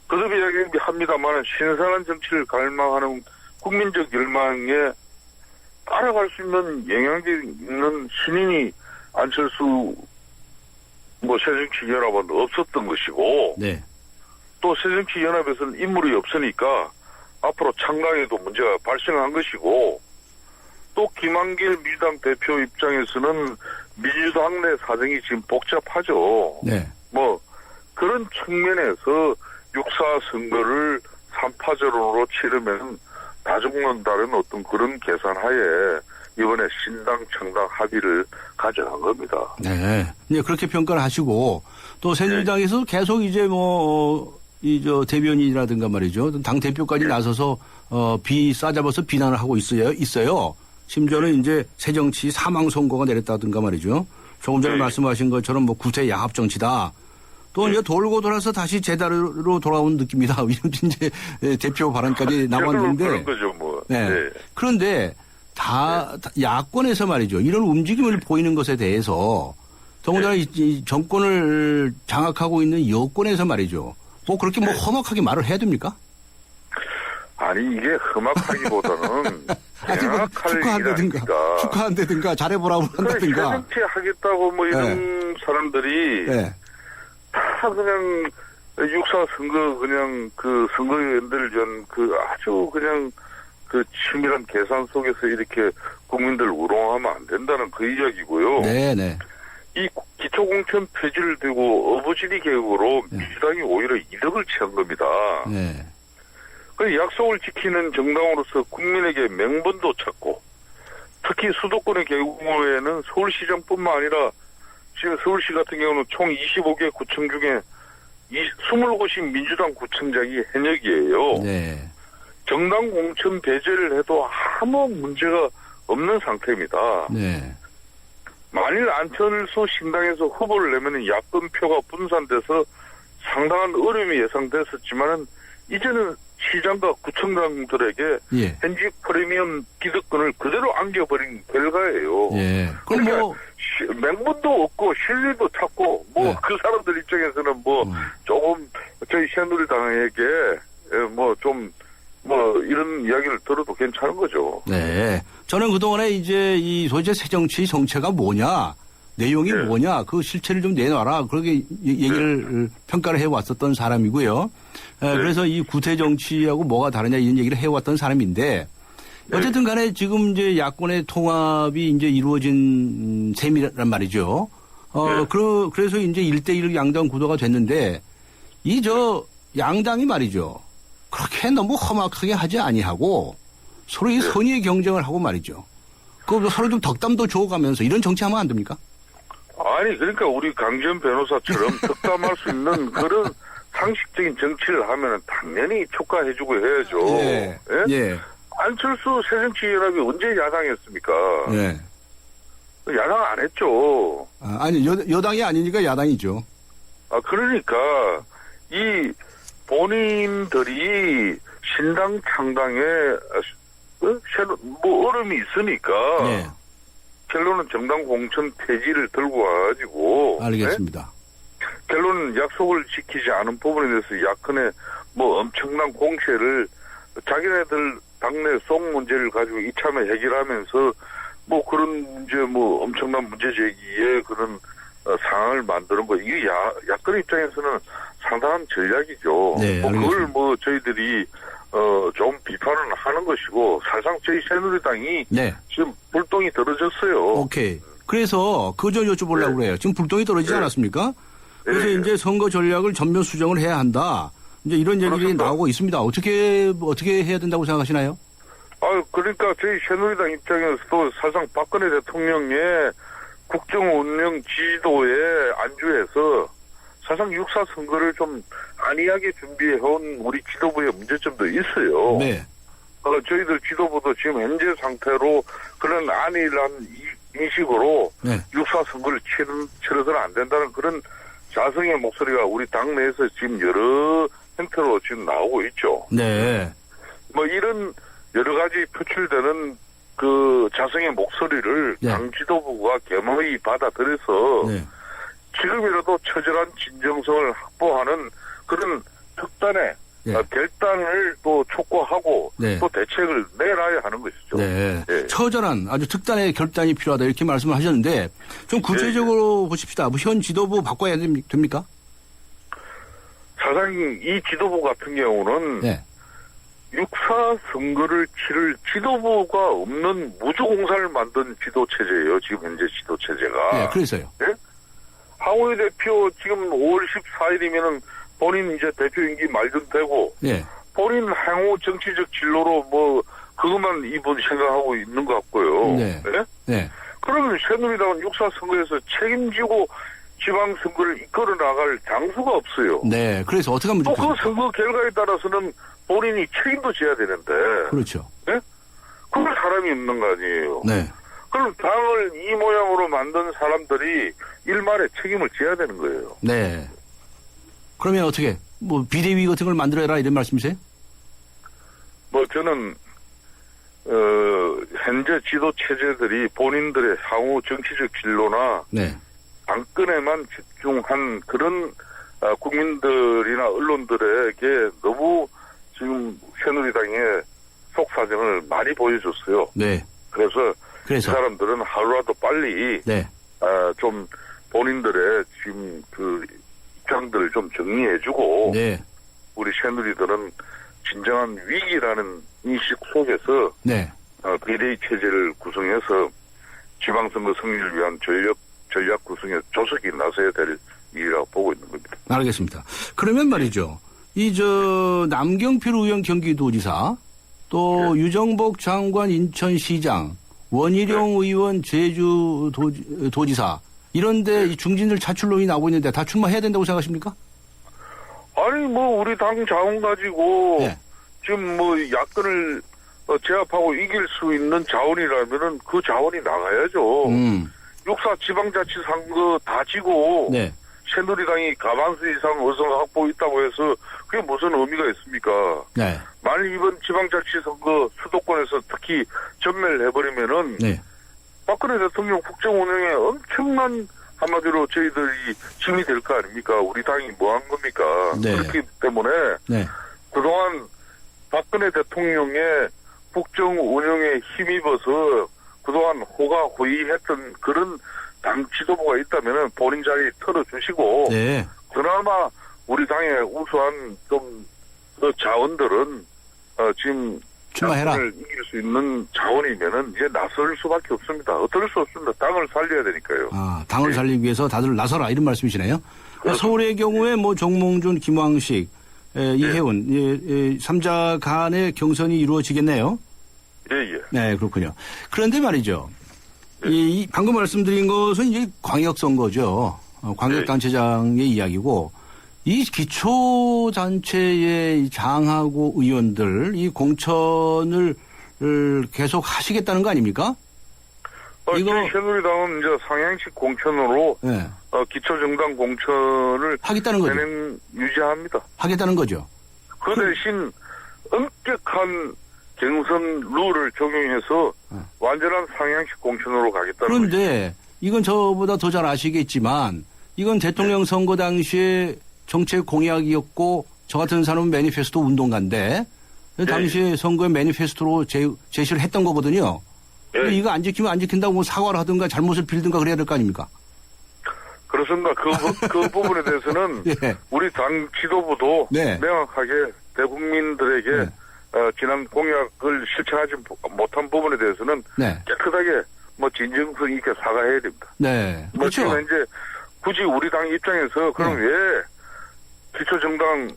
거듭 이야기합니다만 신선한 정치를 갈망하는 국민적 열망에 따라갈 수 있는 영향력 있는 신인이 안철수 새정치연합은 없었던 것이고 네. 또 새정치연합에서는 인물이 없으니까 앞으로 창당에도 문제가 발생한 것이고 또 김한길 민주당 대표 입장에서는 민주당 내 사정이 지금 복잡하죠. 네. 그런 측면에서 6.4 선거를 3파전으로 치르면 다중론다른 어떤 그런 계산하에 이번에 신당 창당 합의를 가져간 겁니다. 네. 네, 그렇게 평가를 하시고 또 새누리당에서 계속 이제 대변인이라든가 말이죠. 당 대표까지 나서서 싸잡아서 비난을 하고 있어요. 심지어는 이제 새정치 사망 선고가 내렸다든가 말이죠. 조금 전에 말씀하신 것처럼 구태 야합 정치다. 또 이제 돌고 돌아서 다시 제자리로 돌아온 느낌이다. 이런 이제 대표 발언까지 나왔는데. 그런 거죠, 네. 그런데 야권에서 말이죠. 이런 움직임을 보이는 것에 대해서 더군다나 이 정권을 장악하고 있는 여권에서 말이죠. 그렇게 험악하게 말을 해야 됩니까? 아니, 이게 험악하기보다는 축하한다든가. 축하한다든가 잘해보라고 한다든가. 새정치 하겠다고 이런 사람들이 다 그냥 6.4 선거 그냥 그 선거연대를 위한 아주 그냥 치밀한 계산 속에서 이렇게 국민들 우롱하면 안 된다는 그 이야기고요. 네네. 이 기초공천 폐지를 두고 어부지리 계획으로 민주당이 오히려 이득을 취한 겁니다. 네. 그 약속을 지키는 정당으로서 국민에게 명분도 찾고 특히 수도권의 경우에는 서울시장뿐만 아니라 지금 서울시 같은 경우는 총 25개 구청 중에 20곳이 민주당 구청장이 현역이에요. 네. 정당 공천 배제를 해도 아무 문제가 없는 상태입니다. 네. 만일 안철수 신당에서 후보를 내면 야권표가 분산돼서 상당한 어려움이 예상됐었지만은 이제는 시장과 구청장들에게 현직 프리미엄 기득권을 그대로 안겨버린 결과예요. 예. 그러니까 명분도 없고 실리도 찾고 그 사람들 입장에서는 조금 저희 새누리당에게 이런 이야기를 들어도 괜찮은 거죠. 네. 저는 그동안에 이제 도대체 새정치 정체가 뭐냐, 내용이 뭐냐, 그 실체를 좀 내놔라. 그렇게 얘기를 평가를 해왔었던 사람이고요. 그래서 이 구태 정치하고 뭐가 다르냐 이런 얘기를 해왔던 사람인데 어쨌든 간에 지금 이제 야권의 통합이 이제 이루어진 셈이란 말이죠. 그래서 이제 1대1 양당 구도가 됐는데, 양당이 말이죠. 그렇게 너무 험악하게 하지 아니하고, 서로 이 선의의 경쟁을 하고 말이죠. 서로 좀 덕담도 줘가면서 이런 정치하면 안 됩니까? 아니, 그러니까 우리 강지연 변호사처럼 덕담할 수 있는 그런 상식적인 정치를 하면은 당연히 촉구해주고 해야죠. 예. 예. 안철수 새정치연합이 언제 야당이었습니까? 예. 야당 안 했죠. 아니, 여당이 아니니까 야당이죠. 그러니까, 이 본인들이 신당 창당에, 어려움이 있으니까, 예. 결론은 정당 공천 폐지를 들고 와가지고. 알겠습니다. 결론은 약속을 지키지 않은 부분에 대해서 야권의 엄청난 공세를 자기네들 당내 속 문제를 가지고 이참에 해결하면서 그런 문제 엄청난 문제 제기에 그런 상황을 만드는 거 이게 야권 입장에서는 상당한 전략이죠. 네, 그걸 저희들이 좀 비판을 하는 것이고 사실상 저희 새누리당이 네. 지금 불똥이 떨어졌어요. 오케이. 그래서 그 점 여쭤보려고 그래요. 지금 불똥이 떨어지지 않았습니까? 그래서 이제 선거 전략을 전면 수정을 해야 한다. 이제 이런 얘기들이 그렇습니다. 나오고 있습니다. 어떻게 해야 된다고 생각하시나요? 그러니까 저희 새누리당 입장에서도 사실상 박근혜 대통령의 국정 운영 지도에 안주해서 사실상 육사 선거를 좀 안이하게 준비해온 우리 지도부의 문제점도 있어요. 네. 저희들 지도부도 지금 현재 상태로 그런 안일한 인식으로 네. 육사 선거를 치러서는 안 된다는 그런 자성의 목소리가 우리 당내에서 지금 여러 형태로 지금 나오고 있죠. 네. 이런 여러 가지 표출되는 그 자성의 목소리를 네. 당 지도부가 겸허히 받아들여서 네. 지금이라도 처절한 진정성을 확보하는 그런 특단의 네. 결단을 또 촉구하고 네. 또 대책을 내놔야 하는 것이죠. 네. 네. 처절한 아주 특단의 결단이 필요하다 이렇게 말씀을 하셨는데 좀 구체적으로 보십시다. 현 지도부 바꿔야 됩니까? 사실상 이 지도부 같은 경우는 네. 육사 선거를 치를 지도부가 없는 무주공사를 만든 지도체제예요. 지금 현재 지도체제가. 네, 그래서요. 네? 하원의 대표 지금 5월 14일이면은 본인 이제 대표 임기 말년되고 네. 본인 향후 정치적 진로로 그것만 이분 생각하고 있는 것 같고요. 네. 네? 네. 그러면 새누리당은 육사 선거에서 책임지고 지방선거를 이끌어 나갈 장수가 없어요. 네. 그래서 어떻게 하면 또 그 좋겠습니까? 선거 결과에 따라서는 본인이 책임도 져야 되는데. 그렇죠. 네? 그럴 사람이 없는 거 아니에요. 네. 그럼 당을 이 모양으로 만든 사람들이 일말의 책임을 져야 되는 거예요. 네. 그러면 어떻게? 비대위 같은 걸 만들어라 이런 말씀이세요? 저는 현재 지도 체제들이 본인들의 향후 정치적 진로나 네. 당권에만 집중한 그런 국민들이나 언론들에게 너무 지금 새누리당의 속사정을 많이 보여줬어요. 네. 그래서 이 사람들은 하루라도 빨리 네. 좀 본인들의 지금 그 입장들을 좀 정리해주고 네. 우리 새누리들은 진정한 위기라는 인식 속에서 네. 비대위 체제를 구성해서 지방선거 승리를 위한 전략 구성에 조속히 나서야 될 일이라고 보고 있는 겁니다. 알겠습니다. 그러면 말이죠. 남경필 의원 경기도지사, 또 네. 유정복 장관 인천시장, 원희룡 의원 제주도지사, 이런데 이 중진들 차출론이 나오고 있는데 다 출마해야 된다고 생각하십니까? 아니 우리 당 자원 가지고 네. 지금 야권을 제압하고 이길 수 있는 자원이라면은 그 자원이 나가야죠. 육사 지방자치선거 다 지고 네. 새누리당이 과반수 이상 의석 확보 있다고 해서 그게 무슨 의미가 있습니까? 네. 만약 이번 지방자치선거 수도권에서 특히 전멸을 해버리면은 네. 박근혜 대통령 국정 운영에 엄청난 한마디로 저희들이 짐이 될 거 아닙니까? 우리 당이 뭐 한 겁니까? 네. 그렇기 때문에 네. 그동안 박근혜 대통령의 국정 운영에 힘입어서 그동안 호가호위했던 그런 당 지도부가 있다면 본인 자리 털어주시고 네. 그나마 우리 당의 우수한 좀 그 자원들은 지금 출마해라. 야권을 이길 수 있는 자원이면은 이제 나설 수밖에 없습니다. 어떨 수 없습니다. 당을 살려야 되니까요. 아, 당을 살리기 위해서 다들 나서라 이런 말씀이시네요. 서울의 경우에 뭐 정몽준, 김황식, 이혜훈, 3자 간의 경선이 이루어지겠네요. 예. 네, 그렇군요. 그런데 말이죠. 이 방금 말씀드린 것은 이제 광역선거죠. 광역단체장의 이야기고, 이 기초단체의 장하고 의원들, 이 공천을 계속 하시겠다는 거 아닙니까? 이거 새누리당은 이제 상향식 공천으로 네. 기초정당 공천을 하겠다는 거죠. 유지합니다. 하겠다는 거죠. 그 대신 엄격한 경선 룰을 적용해서 완전한 상향식 공천으로 가겠다는 그런데 거죠. 이건 저보다 더 잘 아시겠지만 이건 대통령 선거 당시에 정책 공약이었고 저 같은 사람은 매니페스토 운동가인데 당시에 선거에 매니페스토로 제시를 했던 거거든요. 근데 이거 안 지키면 안 지킨다고 뭐 사과를 하든가 잘못을 빌든가 그래야 될 거 아닙니까? 그렇습니다. 그 부분에 대해서는 예. 우리 당 지도부도 네. 명확하게 대국민들에게 지난 공약을 실천하지 못한 부분에 대해서는 깨끗하게 진정성 있게 사과해야 됩니다. 네. 그렇죠. 그렇지만 이제 굳이 우리 당 입장에서 그럼 왜 기초정당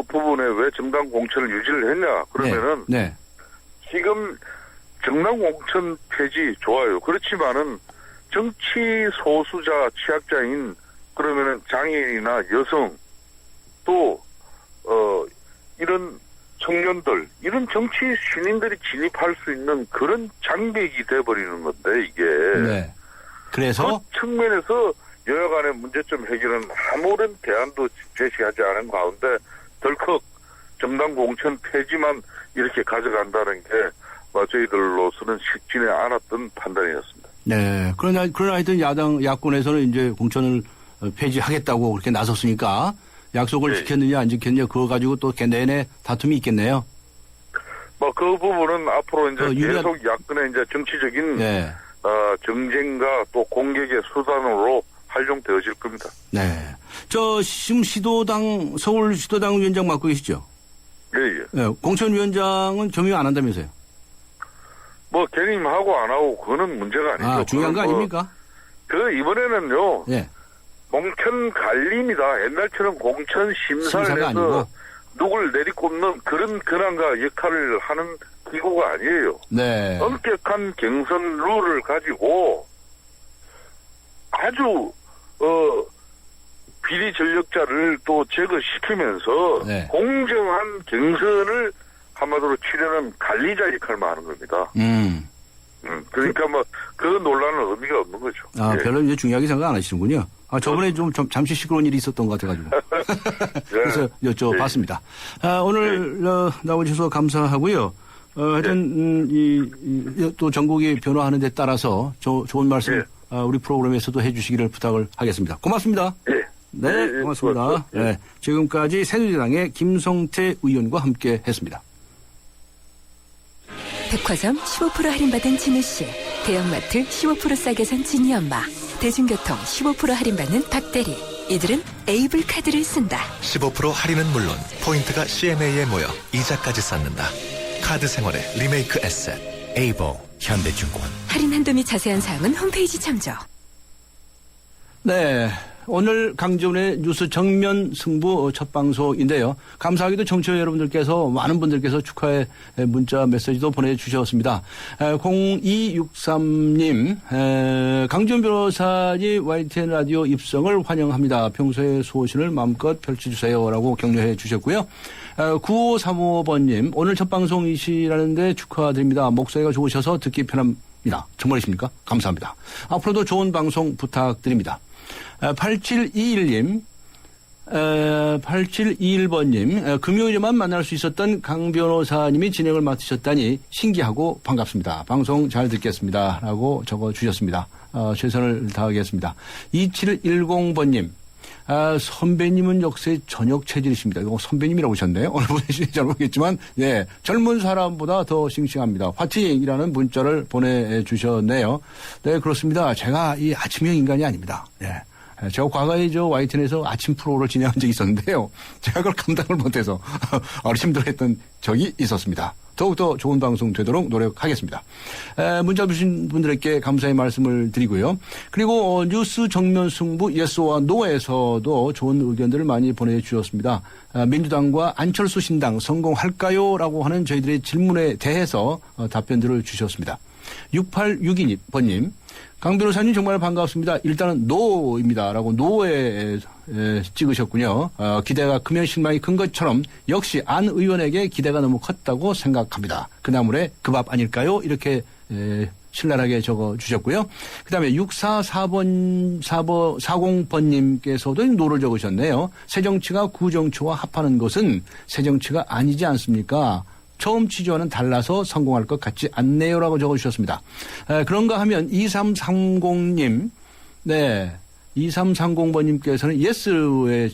부분에 왜 정당 공천을 유지를 했냐 그러면은 지금 정당 공천 폐지 좋아요. 그렇지만은 정치 소수자 취약자인 그러면은 장애인이나 여성 또 이런 청년들 이런 정치 신인들이 진입할 수 있는 그런 장벽이 돼버리는 건데 이게 그래서 그 측면에서 여야 간의 문제점 해결은 아무런 대안도 제시하지 않은 가운데 덜컥 정당 공천 폐지만 이렇게 가져간다는 게 저희들로서는 쉽지는 않았던 판단이었습니다. 네. 그러나 하여튼 야권에서는 이제 공천을 폐지하겠다고 그렇게 나섰으니까 약속을 지켰느냐 안 지켰느냐 그거 가지고 또 내내 다툼이 있겠네요. 그 부분은 앞으로 이제 계속 야권의 이제 정치적인 정쟁과 또 공격의 수단으로 활용되어질 겁니다. 네. 지금 서울시도당 위원장 맡고 계시죠? 예. 공천위원장은 겸임 안 한다면서요? 견임하고 안 하고 그거는 문제가 아니죠. 중요한 거 아닙니까? 이번에는요. 공천 관리입니다. 옛날처럼 공천 심사를 해서 누굴 내리꼽는 그런 권한과 역할을 하는 기구가 아니에요. 엄격한 경선 룰을 가지고 아주 비리 전력자를 또 제거시키면서 공정한 경선을 한마디로 치르는 관리자 역할만 하는 겁니다. 그러니까 그 논란은 의미가 없는 거죠. 별로 이제 중요하게 생각 안 하시는군요. 저번에 좀 잠시 시끄러운 일이 있었던 것 같아가지고. 그래서 여쭤봤습니다. 오늘 나와주셔서 감사하고요. 하여튼 또 전국이 변화하는 데 따라서 좋은 말씀 우리 프로그램에서도 해주시기를 부탁을 하겠습니다. 고맙습니다. 네, 고맙습니다. 지금까지 새누리당의 김성태 의원과 함께 했습니다. 백화점 15% 할인받은 진우씨, 대형마트 15% 싸게 산 진이 엄마, 대중교통 15% 할인받는 박대리. 이들은 에이블 카드를 쓴다. 15% 할인은 물론 포인트가 CMA에 모여 이자까지 쌓는다. 카드 생활의 리메이크 에셋 에이블 현대증권. 할인 한도 및 자세한 사항은 홈페이지 참조. 네. 오늘 강지훈의 뉴스 정면 승부 첫 방송인데요. 감사하게도 청취자 여러분들께서 많은 분들께서 축하의 문자 메시지도 보내주셨습니다. 0263님 강지훈 변호사님 YTN 라디오 입성을 환영합니다. 평소에 소신을 마음껏 펼쳐주세요라고 격려해 주셨고요. 9535번님 오늘 첫 방송이시라는데 축하드립니다. 목소리가 좋으셔서 듣기 편합니다. 정말이십니까? 감사합니다. 앞으로도 좋은 방송 부탁드립니다. 8721님, 8721번님, 금요일에만 만날 수 있었던 강 변호사님이 진행을 맡으셨다니 신기하고 반갑습니다. 방송 잘 듣겠습니다. 라고 적어주셨습니다. 최선을 다하겠습니다. 2710번님, 선배님은 역시 저녁 체질이십니다. 이거 선배님이라고 하셨네요. 어느 분이신지 잘 모르겠지만, 젊은 사람보다 더 싱싱합니다. 화이팅이라는 문자를 보내주셨네요. 네, 그렇습니다. 제가 이 아침형 인간이 아닙니다. 제가 과거에 YTN에서 아침 프로를 진행한 적이 있었는데요. 제가 그걸 감당을 못해서 힘들어했던 적이 있었습니다. 더욱더 좋은 방송 되도록 노력하겠습니다. 문자 주신 분들에게 감사의 말씀을 드리고요. 그리고 뉴스 정면 승부 예스와 노에서도 좋은 의견들을 많이 보내주셨습니다. 민주당과 안철수 신당 성공할까요? 라고 하는 저희들의 질문에 대해서 답변들을 주셨습니다. 6862번님. 강 변호사님 정말 반갑습니다. 일단은 노입니다. 라고 노에 찍으셨군요. 기대가 크면 실망이 큰 것처럼 역시 안 의원에게 기대가 너무 컸다고 생각합니다. 그 나물에 그 밥 아닐까요? 이렇게 신랄하게 적어주셨고요. 그 다음에 40번님께서도 노를 적으셨네요. 새정치가 구정치와 합하는 것은 새정치가 아니지 않습니까? 처음 취지와는 달라서 성공할 것 같지 않네요라고 적어주셨습니다. 그런가 하면 2330님, 네, 2330번님께서는 예스에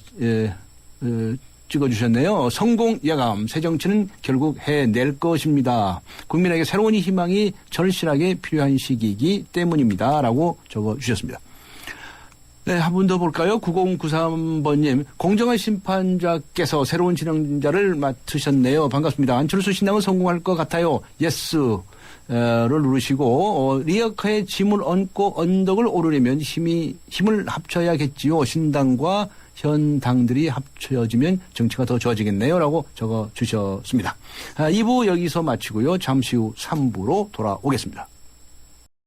찍어주셨네요. 성공 예감, 새정치는 결국 해낼 것입니다. 국민에게 새로운 희망이 절실하게 필요한 시기이기 때문입니다. 라고 적어주셨습니다. 네, 한 분 더 볼까요? 9093번님. 공정한 심판자께서 새로운 진행자를 맡으셨네요. 반갑습니다. 안철수 신당은 성공할 것 같아요. 예스를 누르시고 리어카의 짐을 얹고 언덕을 오르려면 힘을 합쳐야겠지요. 신당과 현 당들이 합쳐지면 정치가 더 좋아지겠네요. 라고 적어주셨습니다. 2부 여기서 마치고요. 잠시 후 3부로 돌아오겠습니다.